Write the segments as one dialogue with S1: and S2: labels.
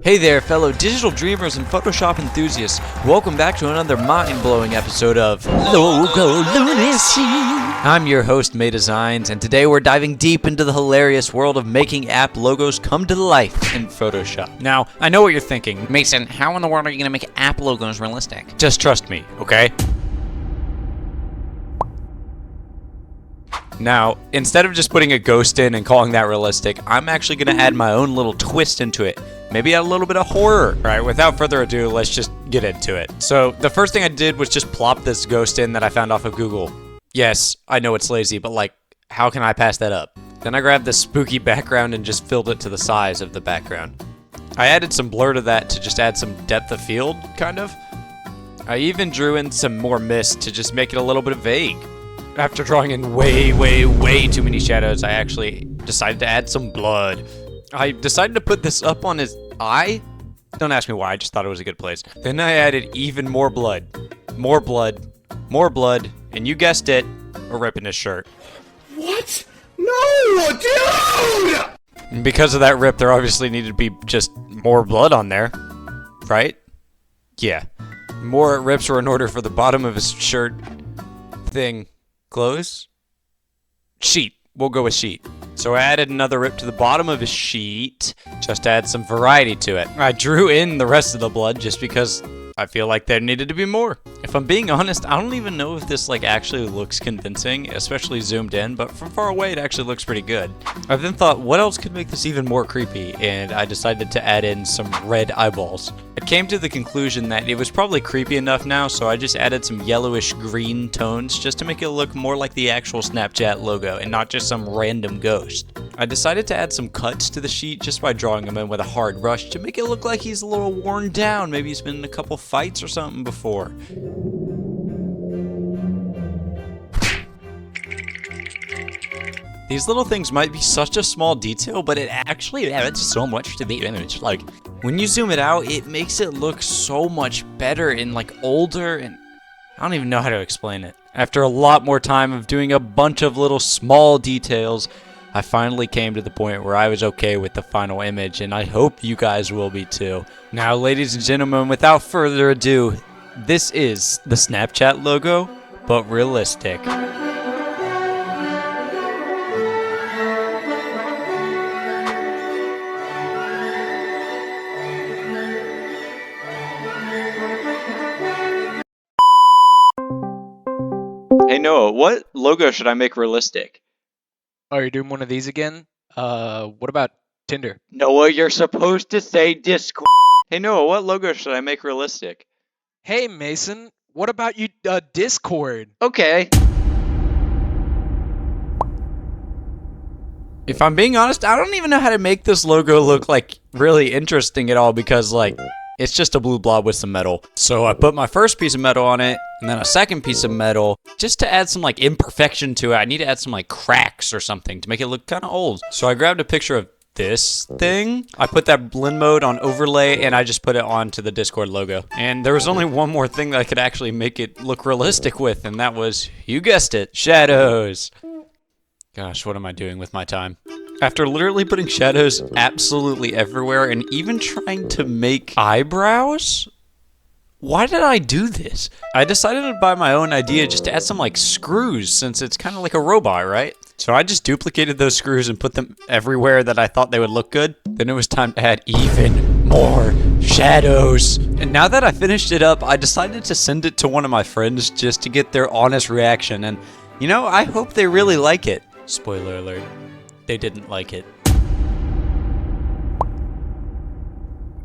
S1: Hey there, fellow digital dreamers and Photoshop enthusiasts. Welcome back to another mind-blowing episode of Logo Lunacy. I'm your host, May Designs, and today we're diving deep into the hilarious world of making app logos come to life in Photoshop. Now, I know what you're thinking.
S2: Mason, how in the world are you going to make app logos realistic?
S1: Just trust me, okay? Now, instead of just putting a ghost in and calling that realistic, I'm actually going to add my own little twist into it. Maybe add a little bit of horror. All right, without further ado, let's just get into it. So, the first thing I did was just plop this ghost in that I found off of Google. Yes, I know it's lazy, but like, how can I pass that up? Then I grabbed this spooky background and just filled it to the size of the background. I added some blur to that to just add some depth of field, kind of. I even drew in some more mist to just make it a little bit vague. After drawing in way too many shadows, I actually decided to add some blood. I decided to put this up on his eye. Don't ask me why, I just thought it was a good place. Then I added even more blood. More blood. More blood. And you guessed it, a rip in his shirt.
S3: What? No, dude!
S1: And because of that rip, there obviously needed to be just more blood on there. Right? Yeah. More rips were in order for the bottom of his shirt thing. Close? Sheet. We'll go with sheet. So I added another rip to the bottom of his sheet, just to add some variety to it. I drew in the rest of the blood just because I feel like there needed to be more. If I'm being honest, I don't even know if this actually looks convincing, especially zoomed in, but from far away it actually looks pretty good. I then thought, what else could make this even more creepy? And I decided to add in some red eyeballs. I came to the conclusion that it was probably creepy enough now, so I just added some yellowish green tones just to make it look more like the actual Snapchat logo and not just some random ghost. I decided to add some cuts to the sheet just by drawing him in with a hard brush to make it look like he's a little worn down. Maybe he's been in a couple fights or something before. These little things might be such a small detail, but it actually adds so much to the image. Like, when you zoom it out, it makes it look so much better and older, and I don't even know how to explain it. After a lot more time of doing a bunch of little small details, I finally came to the point where I was okay with the final image, and I hope you guys will be too. Now, ladies and gentlemen, without further ado, this is the Snapchat logo, but realistic. Hey Noah, what logo should I make realistic?
S4: Oh, you're doing one of these again? What about Tinder?
S1: Noah, you're supposed to say Discord. Hey Noah, what logo should I make realistic?
S4: Hey, Mason, what about you, Discord?
S1: Okay. If I'm being honest, I don't even know how to make this logo look really interesting at all because it's just a blue blob with some metal. So I put my first piece of metal on it, and then a second piece of metal, just to add some imperfection to it. I need to add some cracks or something to make it look kind of old. So I grabbed a picture of this thing. I put that blend mode on overlay, and I just put it onto the Discord logo. And there was only one more thing that I could actually make it look realistic with, and that was, you guessed it, shadows. Gosh, what am I doing with my time? After literally putting shadows absolutely everywhere and even trying to make eyebrows? Why did I do this? I decided to buy my own idea just to add some screws since it's kind of like a robot, right? So I just duplicated those screws and put them everywhere that I thought they would look good. Then it was time to add even more shadows. And now that I finished it up, I decided to send it to one of my friends just to get their honest reaction. And I hope they really like it. Spoiler alert. They didn't like it.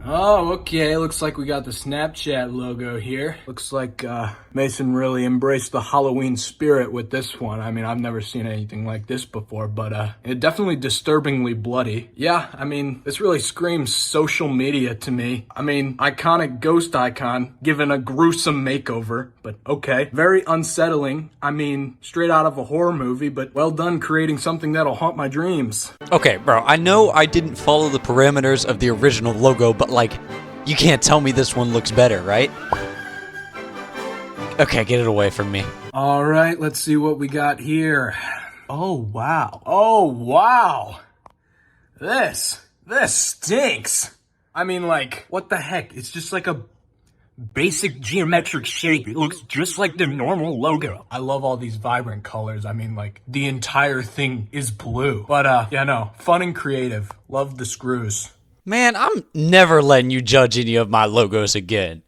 S3: Oh, okay. Looks like we got the Snapchat logo here. Looks like Mason really embraced the Halloween spirit with this one. I mean, I've never seen anything like this before, but it definitely disturbingly bloody. Yeah, I mean, this really screams social media to me. I mean, iconic ghost icon given a gruesome makeover, but okay. Very unsettling. I mean, straight out of a horror movie, but well done creating something that'll haunt my dreams.
S1: Okay, bro, I know I didn't follow the parameters of the original logo, but you can't tell me this one looks better, right? Okay, get it away from me.
S3: All right, let's see what we got here. Oh, wow. Oh, wow. This stinks. I mean, like, what the heck? It's just like a
S5: Basic geometric shape. It looks just like the normal logo.
S3: I love all these vibrant colors. I mean, like, the entire thing is blue. But, yeah, no, fun and creative. Love the screws.
S1: Man, I'm never letting you judge any of my logos again.